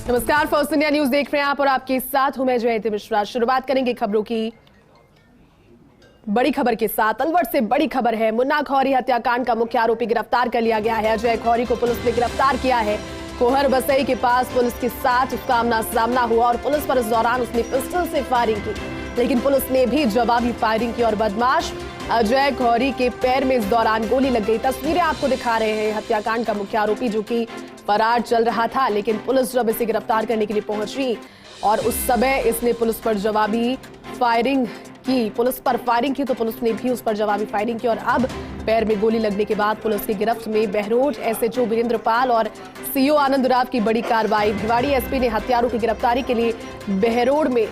नमस्कार, first India news देख रहे हैं आप और आपके साथ हूं मैं जयंती मिश्रा। शुरुआत करेंगे खबरों की। बड़ी खबर के साथ अलवर से बड़ी खबर है। मुन्ना खौरी हत्याकांड का मुख्य आरोपी गिरफ्तार कर लिया गया है। अजय खौरी को पुलिस ने गिरफ्तार किया है। कोहर बसई के पास पुलिस के साथ उसका आमना सामना हुआ और पुलिस पर इस दौरान उसने पिस्टल से फायरिंग की, लेकिन पुलिस ने भी जवाबी फायरिंग की और बदमाश अजय खौरी के पैर में इस दौरान गोली लग गई। तस्वीरें आपको दिखा रहे हैं। हत्याकांड का मुख्य आरोपी जो कि फरार चल रहा था, लेकिन पुलिस जब इसे गिरफ्तार करने के लिए पहुंची और उस समय इसने पुलिस पर जवाबी फायरिंग की, पुलिस पर फायरिंग की, तो पुलिस ने भी उस पर जवाबी फायरिंग की और अब पैर में गोली लगने के बाद पुलिस की गिरफ्त में बहरोड एसएचओ वीरेंद्र पाल और सीओ आनंद उराव की बड़ी कार्रवाई। भिवाड़ी एसपी ने हत्यारों की गिरफ्तारी के लिए बहरोड में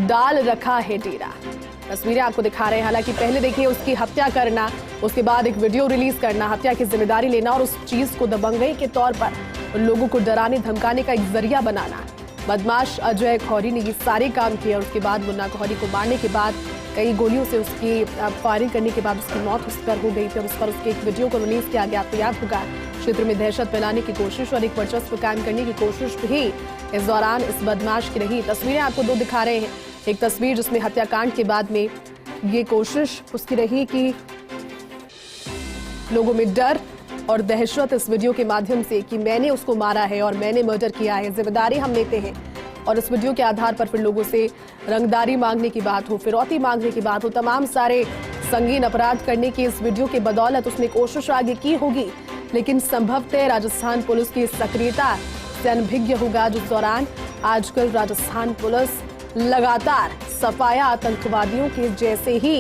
डाल रखा है डेरा। तस्वीरें आपको दिखा रहे हैं। हालांकि पहले देखिए उसकी हत्या करना, उसके बाद एक वीडियो रिलीज करना, हत्या की जिम्मेदारी लेना और उस चीज को दबंगई के तौर पर लोगों को डराने धमकाने का एक जरिया बनाना। बदमाश अजय खौरी ने ये सारे काम किए और उसके बाद मुन्ना खौरी को मारने के बाद कई गोलियों से उसकी फायरिंग करने के बाद उसकी मौत उस पर हो गई थी और उस पर उसके एक वीडियो को रिलीज किया गया। आपको याद होगा, क्षेत्र में दहशत फैलाने की कोशिश और एक वर्चस्व कायम करने की कोशिश भी इस दौरान इस बदमाश की रही। तस्वीरें आपको दो दिखा रहे हैं। एक तस्वीर जिसमें हत्याकांड के बाद में ये कोशिश उसकी रही कि लोगों में डर और दहशत इस वीडियो के माध्यम से कि मैंने उसको मारा है और मैंने मर्डर किया है, जिम्मेदारी हम लेते हैं। और इस वीडियो के आधार पर फिर लोगों से रंगदारी मांगने की बात हो, फिरौती मांगने की बात हो, तमाम सारे संगीन अपराध करने की इस वीडियो के बदौलत उसने कोशिश आगे की होगी। लेकिन संभवतः राजस्थान पुलिस की सक्रियता से अनभिज्ञ होगा, जिस दौरान आजकल राजस्थान पुलिस लगातार सफाया आतंकवादियों के जैसे ही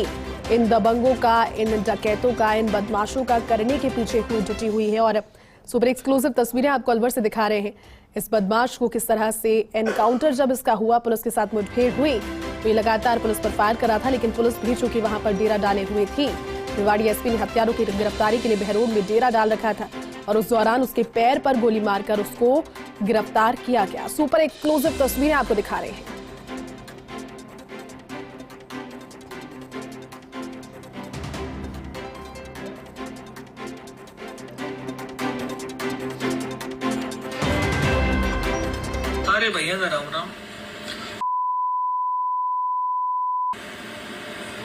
इन दबंगों का, इन डकैतों का, इन बदमाशों का करने के पीछे जुटी हुई है। और सुपर एक्सक्लूसिव तस्वीरें आपको अलवर से दिखा रहे हैं। इस बदमाश को किस तरह से एनकाउंटर जब इसका हुआ, पुलिस के साथ मुठभेड़ हुई तो ये लगातार पुलिस पर फायर कर रहा था, लेकिन पुलिस भी चूंकि वहां पर डेरा डाले हुए थी। भिवाड़ी एसपी ने हत्यारों की गिरफ्तारी के लिए बहरोड में डेरा डाल रखा था और उस दौरान उसके पैर पर गोली मारकर उसको गिरफ्तार किया गया। सुपर एक्सक्लूसिव तस्वीरें आपको दिखा रहे हैं। अरे भैया राम राम,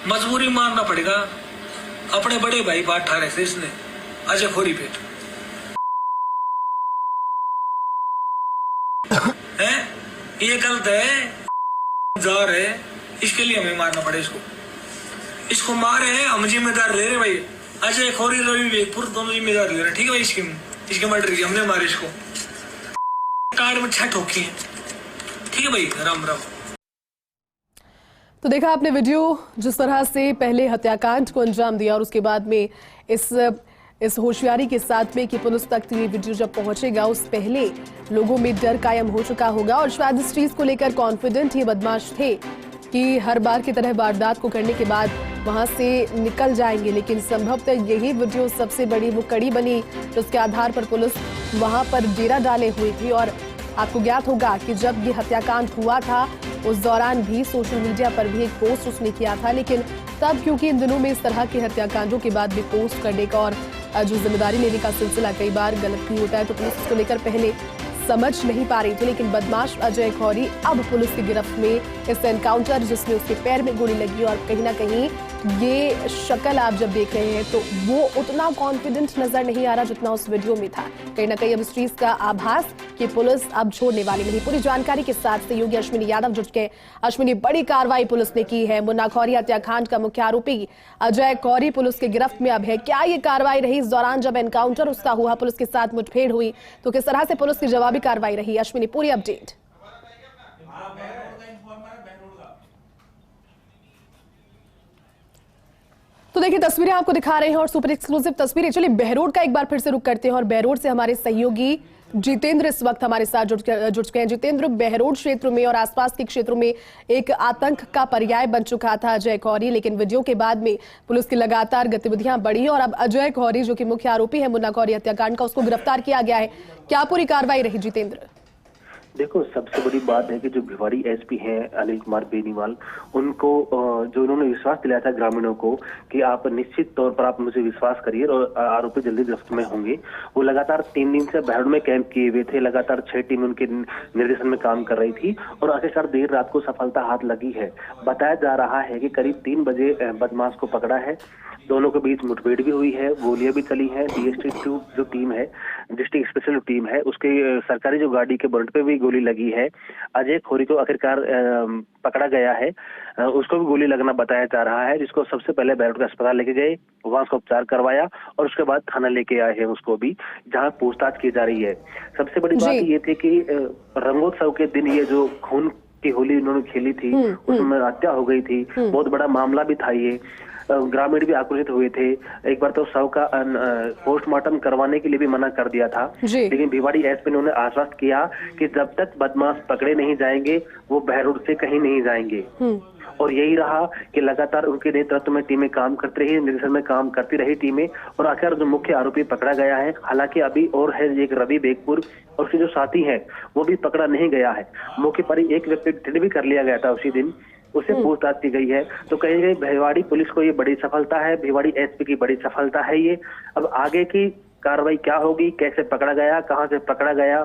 मजबूरी मानना पड़ेगा। अपने बड़े भाई बात ठारे से इसने अजय खौरी पे है, ये गलत है, जार है, इसके लिए हमें मारना पड़े। इसको मारे हैं हम, जिम्मेदार ले रहे भाई। अजय खौरी रवि वेदपुर दोनों जिम्मेदार ले रहे, ठीक है भाई। इसके मर्डर की हमने मारे इसको, कार में 6 ठोकी है, ठीक है भाई। राम राम। तो देखा आपने वीडियो, जिस तरह से पहले हत्याकांड को अंजाम दिया और उसके बाद में इस होशियारी के साथ में कि पुलिस तक ये वीडियो जब पहुंचेगा उस पहले लोगों में डर कायम हो चुका होगा और शायद इस चीज को लेकर कॉन्फिडेंट ये बदमाश थे कि हर बार की तरह वारदात को करने के बाद वहां से निकल जाएंगे। लेकिन संभवतः यही वीडियो सबसे बड़ी वो कड़ी बनी जिसके आधार पर पुलिस वहां पर डेरा डाले हुई थी। और आपको ज्ञात होगा कि जब ये हत्याकांड हुआ था उस दौरान भी सोशल मीडिया पर भी एक पोस्ट उसने किया था, लेकिन तब क्योंकि इन दिनों में इस तरह के हत्याकांडों के बाद भी पोस्ट करने का और जो जिम्मेदारी लेने का सिलसिला कई बार गलत भी होता है, तो पुलिस इसको लेकर पहले समझ नहीं पा रही थी। लेकिन बदमाश अजय खौरी अब पुलिस की गिरफ्त में इस एनकाउंटर जिसमें उसके पैर में गोली लगी और कहीं ना कहीं ये शक्ल आप जब देख रहे हैं तो वो उतना कॉन्फिडेंट नजर नहीं आ रहा जितना उस वीडियो में था। कहीं ना कहीं अब इस चीज का आभास कि पुलिस अब छोड़ने वाली नहीं। पूरी जानकारी के साथ सहयोगी अश्विनी यादव जुड़ गए। अश्विनी, बड़ी कार्रवाई पुलिस ने की है। मुन्ना खौरी हत्याकांड का मुख्य आरोपी अजय खौरी पुलिस की गिरफ्त में अब है। क्या ये कार्रवाई रही इस दौरान जब एनकाउंटर उसका हुआ, पुलिस के साथ मुठभेड़ हुई, तो किस तरह से पुलिस की जवाबी कार्रवाई रही? अश्विनी, पूरी अपडेट। तो देखिए तस्वीरें आपको दिखा रहे हैं और सुपर एक्सक्लूसिव तस्वीरें। चलिए बहरोड का एक बार फिर से रुख करते हैं और बहरोड से हमारे सहयोगी जितेंद्र इस वक्त हमारे साथ जुड़ चुके हैं। जितेंद्र, बहरोड क्षेत्र में और आसपास के क्षेत्रों में एक आतंक का पर्याय बन चुका था अजय खौरी, लेकिन वीडियो के बाद में पुलिस की लगातार गतिविधियां बढ़ी और अब अजय खौरी जो कि मुख्य आरोपी है मुन्ना खौरी हत्याकांड का, उसको गिरफ्तार किया गया है। क्या पूरी कार्रवाई रही जितेंद्र? देखो, सबसे बड़ी बात है कि जो भिवाड़ी एसपी हैं अनिल कुमार बेनीवाल, उनको जो उन्होंने विश्वास दिलाया था ग्रामीणों को कि आप निश्चित तौर पर आप मुझे विश्वास करिए और आरोपी जल्दी गिरफ्त में होंगे। वो लगातार 3 दिन से बहरोड में कैंप किए हुए थे, लगातार 6 टीम उनके निर्देशन में काम कर रही थी और आखिरकार देर रात को सफलता हाथ लगी है। बताया जा रहा है कि करीब 3 बजे बदमाश को पकड़ा है। दोनों के बीच मुठभेड़ भी हुई है, गोलियां भी चली हैं। डीएसटी जो टीम है, डिस्ट्रिक्ट स्पेशल टीम है, उसके सरकारी जो गाड़ी के बोनट पे भी गोली लगी है। अजय खोरी को आखिरकार पकड़ा गया है, उसको भी गोली लगना बताया जा रहा है, जिसको सबसे पहले बहरोड के अस्पताल लेके गए, वहां उसको उपचार करवाया और उसके बाद थाना लेके आए हैं उसको भी, जहां पूछताछ की जा रही है। सबसे बड़ी बात ये थी कि रंगोत्सव के दिन ये जो खून की होली उन्होंने खेली थी, उसमें हत्या हो गई थी, बहुत बड़ा मामला भी था ये। ग्रामीण भी आक्रोशित हुए थे। एक बार तो शव का पोस्टमार्टम करवाने के लिए भी मना कर दिया था, लेकिन भिवाड़ी एसपी ने उन्हें आश्वस्त किया कि जब तक बदमाश पकड़े नहीं जाएंगे वो बहरोड से कहीं नहीं जाएंगे। और यही रहा कि लगातार उनके नेतृत्व में टीमें काम करती रही, निर्देशन में काम करती रही टीमें, और आखिर जो मुख्य आरोपी पकड़ा गया है। हालांकि अभी और है एक रवि बेगपुर और उसके जो साथी हैं वो भी पकड़ा नहीं गया है। मौके पर ही एक व्यक्ति डिटेन भी कर लिया गया था उसी दिन, उससे पूछताछ की गई है। तो कहीं कहीं भिवाड़ी पुलिस को ये बड़ी सफलता है, भिवाड़ी एसपी की बड़ी सफलता है ये। अब आगे की कार्रवाई क्या होगी, कैसे पकड़ा गया, कहां से पकड़ा गया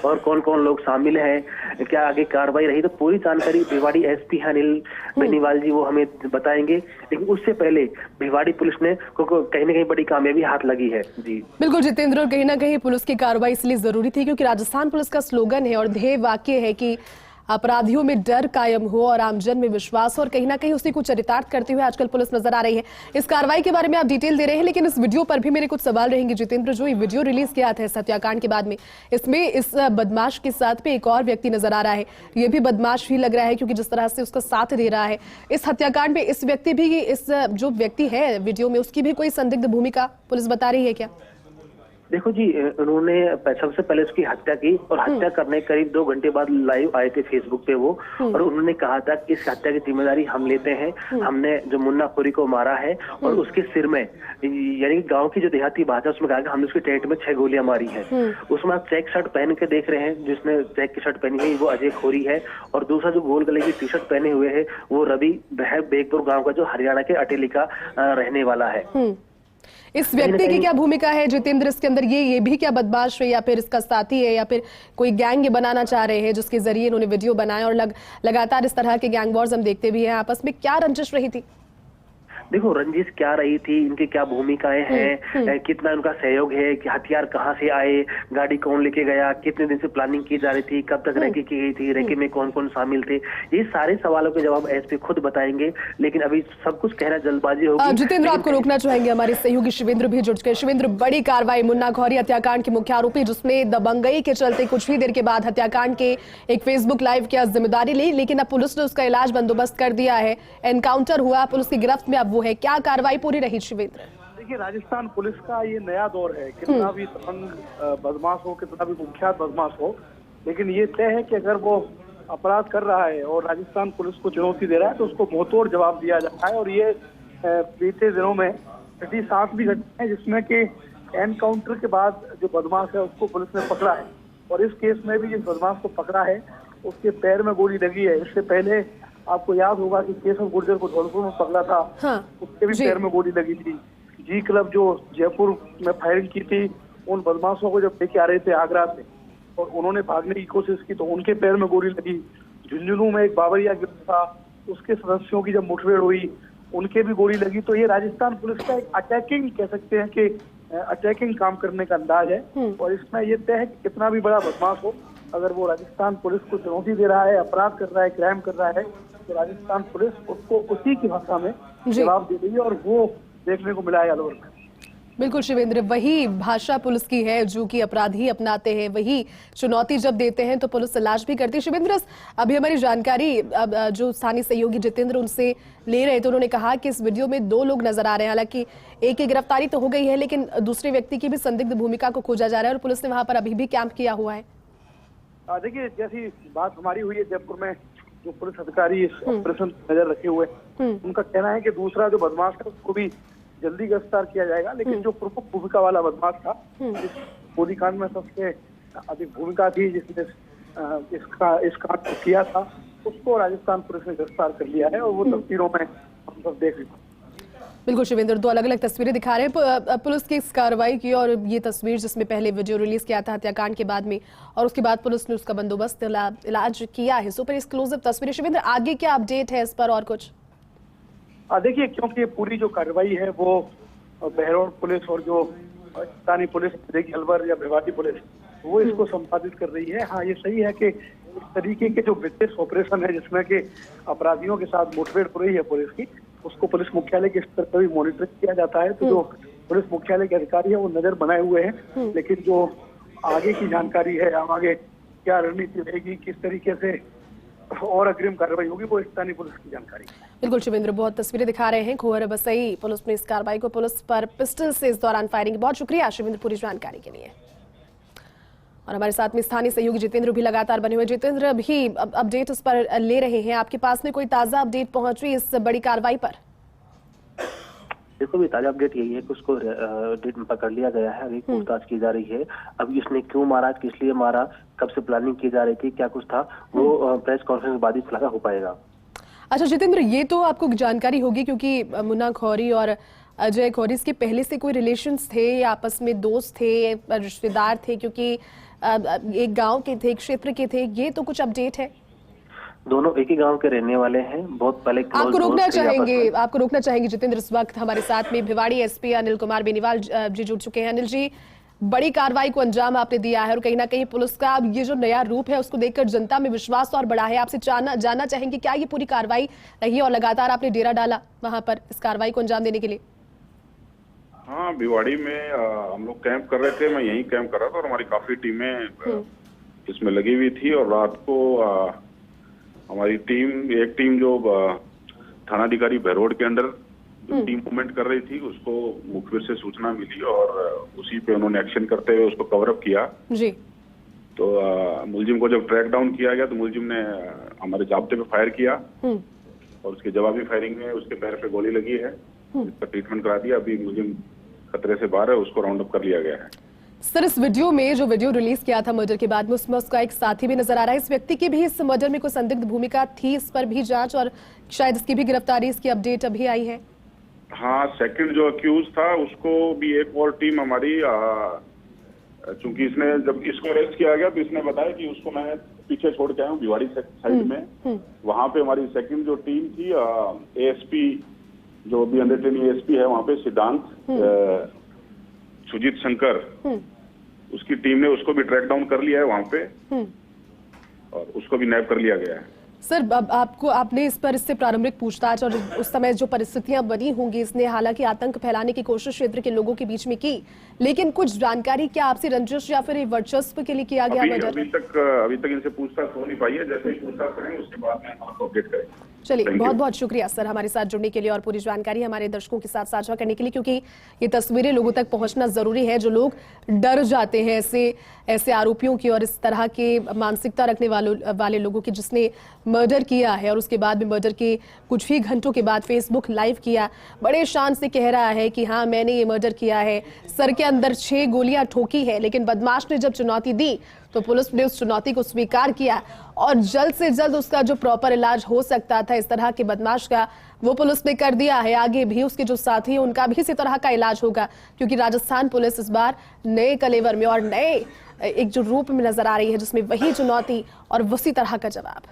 और कौन कौन लोग शामिल हैं, क्या आगे कार्रवाई रही, तो पूरी जानकारी भिवाड़ी एसपी अनिल बेनीवाल जी वो हमें बताएंगे। लेकिन उससे पहले भिवाड़ी पुलिस ने कहीं ना कहीं बड़ी कामयाबी हाथ लगी है। जी बिल्कुल जितेंद्र, और कहीं ना कहीं पुलिस की कार्रवाई इसलिए जरूरी थी क्योंकि राजस्थान पुलिस का स्लोगन है और ध्येय वाक्य है कि अपराधियों में डर कायम हो और आमजन में विश्वास हो, और कहीं ना कहीं उसी को चरितार्थ करते हुए आजकल पुलिस नजर आ रही है। इस कार्रवाई के बारे में आप डिटेल दे रहे हैं, लेकिन इस वीडियो पर भी मेरे कुछ सवाल रहेंगे जितेंद्र। जो ये वीडियो रिलीज किया था इस हत्याकांड के बाद में, इसमें इस बदमाश के साथ में एक और व्यक्ति नजर आ रहा है। ये भी बदमाश ही लग रहा है क्योंकि जिस तरह से उसका साथ दे रहा है इस हत्याकांड में, इस व्यक्ति भी, इस जो व्यक्ति है वीडियो में, उसकी भी कोई संदिग्ध भूमिका पुलिस बता रही है क्या? देखो जी, उन्होंने सबसे पहले उसकी हत्या की और हत्या करने करीब 2 घंटे बाद लाइव आए थे फेसबुक पे वो, और उन्होंने कहा था कि इस हत्या की जिम्मेदारी हम लेते हैं। हमने जो मुन्ना खोरी को मारा है और उसके सिर में, यानी कि गांव की जो देहाती भाषा उसमें कहा कि हमने उसके पेट में 6 गोलियां मारी हैं। उसमें आप चेक शर्ट पहन के देख रहे हैं, जिसने चेक की शर्ट पहनी है वो अजय खोरी है, और दूसरा जो गोल गले की टी शर्ट पहने हुए है वो रवि बेगपुर गाँव का, जो हरियाणा के अटेली का रहने वाला है। इस व्यक्ति की क्या भूमिका है जितेंद्र इसके अंदर? ये भी क्या बदमाश है या फिर इसका साथी है या फिर कोई गैंग बनाना चाह रहे हैं जिसके जरिए इन्होंने वीडियो बनाया, और लगातार इस तरह के गैंग वॉर्स हम देखते भी हैं। आपस में क्या रंजिश रही थी? देखो, रंजिश क्या रही थी, इनकी क्या भूमिकाएं हैं, कितना उनका सहयोग है, कि हथियार कहां से आए, गाड़ी कौन लेके गया, कितने दिन से प्लानिंग की जा रही थी, कब तक रैकी की गई थी, रैकी में कौन कौन शामिल थे, ये सारे सवालों के जवाब एसपी खुद बताएंगे। लेकिन अभी सब कुछ कहना जल्दबाजी होगी। जितेंद्र, आपको रोकना चाहेंगे, हमारे सहयोगी शिवेंद्र भी जुड़ चुके। शिवेंद्र, बड़ी कार्रवाई, मुन्ना खौरी हत्याकांड के मुख्य आरोपी जिसने दबंगई के चलते कुछ ही देर के बाद हत्याकांड के एक फेसबुक लाइव की जिम्मेदारी ली, लेकिन अब पुलिस ने उसका इलाज बंदोबस्त कर दिया है, एनकाउंटर हुआ, पुलिस की गिरफ्त में अब वो है। क्या कार्रवाई पूरी रही शिवेंद्र? देखिए, राजस्थान पुलिस का ये नया दौर है। कितना भी दबंग बदमाश हो, कितना भी कुख्यात बदमाश हो, लेकिन ये तय है कि अगर वो अपराध कर रहा है और राजस्थान पुलिस को चुनौती दे रहा है तो उसको मुंहतोड़ जवाब दिया जाता है। और ये बीते दिनों में घटी 7वीं घटना है जिसमें कि एनकाउंटर के बाद जो बदमाश है उसको पुलिस ने पकड़ा है, और इस केस में भी जिस बदमाश को पकड़ा है उसके पैर में गोली लगी है। इससे पहले आपको याद होगा कि केशव गुर्जर को धौलपुर में पकड़ा था, उसके भी पैर में गोली लगी थी। जी क्लब जो जयपुर में फायरिंग की थी, उन बदमाशों को जब लेके आ रहे थे आगरा से और उन्होंने भागने की कोशिश की तो उनके पैर में गोली लगी। झुंझुनू में एक बाबरिया गिरोह था, उसके सदस्यों की जब मुठभेड़ हुई उनके भी गोली लगी। तो ये राजस्थान पुलिस का एक अटैकिंग, कह सकते हैं कि अटैकिंग काम करने का अंदाज है, और इसमें ये तय है कि कितना भी बड़ा बदमाश हो, अगर वो राजस्थान पुलिस को चुनौती दे रहा है, अपराध कर रहा है, क्राइम कर रहा है, तो राजस्थान पुलिस उसको उसी की भाषा में जवाब दे रही है, और वो देखने को मिला है अलवर में। बिल्कुल शिवेंद्र, वही भाषा पुलिस की है जो कि अपराधी अपनाते हैं, वही चुनौती जब देते हैं तो पुलिस तलाश भी करती है। शिवेंद्र, अभी हमारी जानकारी जो स्थानीय सहयोगी जितेंद्र उनसे ले रहे थे, उन्होंने कहा कि इस वीडियो में 2 लोग नजर आ रहे हैं। हालांकि एक की गिरफ्तारी तो हो गई है, लेकिन दूसरे व्यक्ति की भी संदिग्ध भूमिका को खोजा जा रहा है और पुलिस ने वहां पर अभी भी कैंप किया हुआ है। देखिए, जैसी बात हमारी हुई है जयपुर में, जो पुलिस अधिकारी इस ऑपरेशन नजर रखे हुए, उनका कहना है कि दूसरा जो बदमाश है उसको भी जल्दी गिरफ्तार किया जाएगा, लेकिन जो प्रमुख भूमिका वाला बदमाश था, जिस गोलीकांड में सबसे अधिक भूमिका थी, जिसने इस कांड को किया था, उसको राजस्थान पुलिस ने गिरफ्तार कर लिया है और वो तस्वीरों में हम सब देख रहे हैं। बिल्कुल शिवेंद्र, दो अलग अलग तस्वीरें दिखा रहे हैं पुलिस की इस कार्रवाई की, और ये तस्वीर जिसमें पहले वीडियो रिलीज किया था हत्याकांड के बाद में, और उसके बाद पुलिस ने उसका बंदोबस्त इलाज किया है। सुपर एक्सक्लूसिव तस्वीरें। शिवेंद्र, आगे क्या अपडेट है इस पर और कुछ? देखिए, क्योंकि पूरी जो कार्रवाई है वो बहरौल पुलिस और जो स्थानीय पुलिस देखिए अलवर या भिवाड़ी पुलिस वो इसको संपादित कर रही है। हाँ, ये सही है कि इस तरीके के जो विशेष ऑपरेशन है जिसमें कि अपराधियों के साथ मुठभेड़ हो रही है पुलिस की, उसको पुलिस मुख्यालय के स्तर पर भी मॉनिटर किया जाता है। तो जो पुलिस मुख्यालय के अधिकारी है वो नजर बनाए हुए हैं, लेकिन जो आगे की जानकारी है, आगे क्या रणनीति रहेगी, किस तरीके से और अग्रिम कार्रवाई होगी, वो स्थानीय पुलिस की जानकारी है। बिल्कुल शिवेंद्र, बहुत तस्वीरें दिखा रहे हैं खोहर बसई पुलिस में इस कार्रवाई को, पुलिस पर पिस्टल से इस दौरान फायरिंग। बहुत शुक्रिया शिवेंद्र पूरी जानकारी के लिए। और हमारे साथ में स्थानीय सहयोगी जितेंद्र भी लगातार बने हुए। जितेंद्र, अभी अपडेट इस पर ले रहे हैं, आपके पास में कोई ताजा अपडेट पहुंच रही इस बड़ी कार्रवाई पर? देखो, भी ताजा अपडेट यही है कि उसको डेट में पकड़ लिया गया है, अभी पूछताछ की जा रही है। अब इसने क्यों मारा, किस लिए मारा, कब से प्लानिंग की जा रही थी, क्या कुछ था, वो प्रेस कॉन्फ्रेंस के बाद ही खुलासा हो पाएगा। अच्छा जितेंद्र, ये तो आपको जानकारी होगी क्योंकि मुन्ना खौरी और अजय खौरी इसके पहले से कोई रिलेशंस थे या आपस में दोस्त थे, रिश्तेदार थे, क्योंकि एक गांव के थे, एक क्षेत्र के थे, ये तो कुछ अपडेट है? दोनों एक ही गांव के रहने वाले हैं, बहुत पहले आपको रोकना चाहेंगे जितेंद्र। इस वक्त हमारे साथ में भिवाड़ी एसपी अनिल कुमार बेनीवाल जी जुड़ चुके हैं। अनिल जी, बड़ी कार्रवाई को अंजाम आपने दिया है और कहीं ना कहीं पुलिस का ये जो नया रूप है उसको देखकर जनता में विश्वास और बढ़ा है। आपसे जानना चाहेंगे क्या ये पूरी कार्रवाई रही और लगातार आपने डेरा डाला वहां पर इस कार्रवाई को अंजाम देने के लिए? हाँ, भिवाड़ी में हम लोग कैंप कर रहे थे, मैं यहीं कैंप कर रहा था और हमारी काफी टीमें इसमें लगी हुई थी। और रात को हमारी एक टीम जो थानाधिकारी बहरोड के अंडर टीम मूवमेंट कर रही थी, उसको मुखबिर से सूचना मिली और उसी पे उन्होंने एक्शन करते हुए उसको कवर अप किया जी। तो मुलजिम को जब ट्रैक डाउन किया गया तो मुलजिम ने हमारे जाब्ते पे फायर किया और उसके जवाबी फायरिंग में उसके पैर पे गोली लगी है। इसका ट्रीटमेंट करा दिया, अभी मुलजिम खतरे से बाहर है, उसको राउंड अप कर लिया गया है। सर, इस वीडियो में जो वीडियो रिलीज किया था मर्डर के बाद में, उसमें उसका एक साथी भी नजर आ रहा है। इस व्यक्ति की भी इस मर्डर में कोई संदिग्ध भूमिका थी, इस पर भी जांच और शायद इसकी भी गिरफ्तारी, इसकी अपडेट अभी आई है? हाँ, सेकंड जो अक्यूज था उसको भी एक और टीम हमारी, चूंकि इसने जब इसको अरेस्ट किया गया तो इसने बताया कि उसको मैं पीछे छोड़ के आया हूँ भिवाड़ी साइड में। वहां पे हमारी सेकंड जो टीम थी, एएसपी जो अभी अंडर ट्रेनिंग एएसपी है वहां पे सिद्धांत सुजीत शंकर, उसकी टीम ने उसको भी ट्रैक डाउन कर लिया है वहां पे और उसको भी नैप कर लिया गया है। सर, अब आपने इस पर इससे प्रारंभिक पूछताछ और उस समय जो परिस्थितियां बनी होंगी, इसने हालांकि आतंक फैलाने की कोशिश क्षेत्र के लोगों के बीच में की, लेकिन कुछ जानकारी क्या आपसी रंजिश या फिर वर्चस्व के लिए किया गया मर्डर? अभी तक इनसे पूछताछ हो नहीं पाई है, जैसे ही पूछताछ करेंगे उसके बाद में आपको अपडेट करेंगे। चलिए, बहुत बहुत शुक्रिया सर हमारे साथ जुड़ने के लिए और पूरी जानकारी हमारे दर्शकों के साथ साझा करने के लिए, क्योंकि ये तस्वीरें लोगों तक पहुंचना जरूरी है। जो लोग डर जाते हैं ऐसे आरोपियों की और इस तरह के मानसिकता रखने वाले लोगों की, जिसने मर्डर किया है और उसके बाद में मर्डर के कुछ ही घंटों के बाद फेसबुक लाइव किया, बड़े शान से कह रहा है कि हाँ मैंने ये मर्डर किया है, सर के अंदर 6 गोलियां ठोकी है। लेकिन बदमाश ने जब चुनौती दी तो पुलिस ने उस चुनौती को स्वीकार किया और जल्द से जल्द उसका जो प्रॉपर इलाज हो सकता था इस तरह के बदमाश का, वो पुलिस ने कर दिया है। आगे भी उसके जो साथी हैं उनका भी इसी तरह का इलाज होगा, क्योंकि राजस्थान पुलिस इस बार नए कलेवर में और नए एक जो रूप में नजर आ रही है, जिसमें वही चुनौती और उसी तरह का जवाब।